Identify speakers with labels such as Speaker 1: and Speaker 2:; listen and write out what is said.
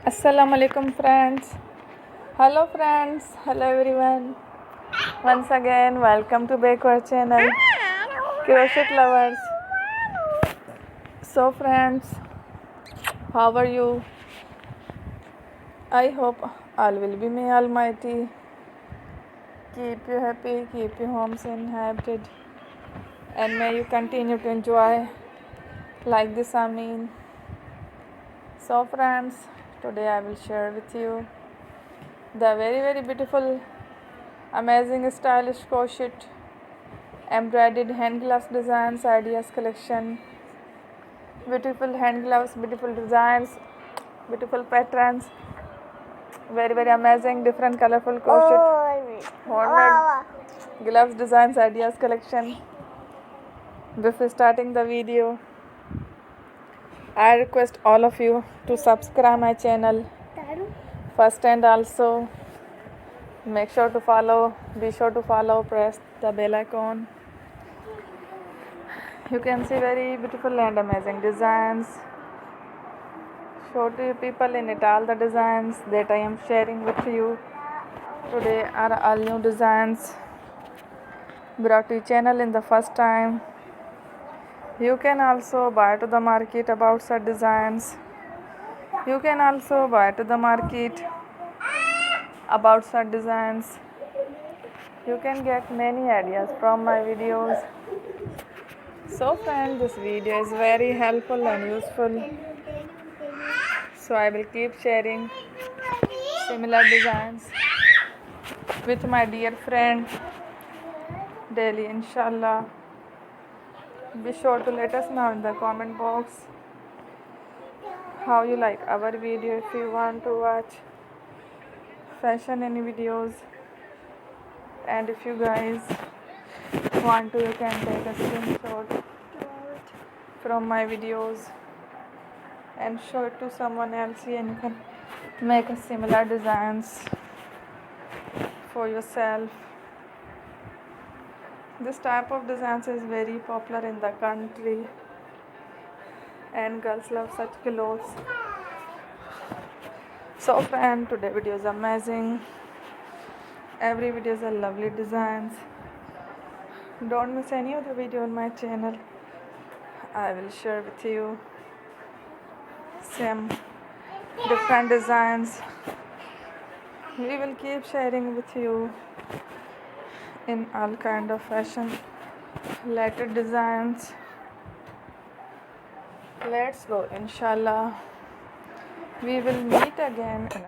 Speaker 1: Assalamu alaikum friends. Hello friends. Hello everyone. Once again, welcome to back our channel, Crochet Lovers. So friends, how are you? I hope all will be may Almighty keep you happy, keep you homes inhabited, and may you continue to enjoy like this. Amin. So friends, today I will share with you the very beautiful, amazing, stylish crochet embroidered hand gloves designs ideas collection. Beautiful hand gloves, beautiful designs, beautiful patterns, very amazing, different colorful crochet handmade gloves designs ideas collection. Before starting the video, I request all of you to subscribe my channel first, and also make sure to follow, be sure to follow, press the bell icon. You can see very beautiful and amazing designs. Show to you people in it all the designs that I am sharing with you today are all new designs brought to your channel in the first time. You can also buy to the market about such designs. You can also buy to the market about such designs. You can get many ideas from my videos. So friends, this video is very helpful and useful. So I will keep sharing similar designs with my dear friend daily, inshallah. Be sure to let us know in the comment box how you like our video. If you want to watch fashion any videos, and if you guys want to, you can take a screenshot from my videos and show it to someone else, and you can make a similar designs for yourself. This type of designs is very popular in the country, and girls love such clothes. So friend, today video is amazing. Every video is a lovely designs. Don't miss any of the video on my channel. I will share with you some different designs. We will keep sharing with you in all kind of fashion related designs. Let's go, inshallah. We will meet again in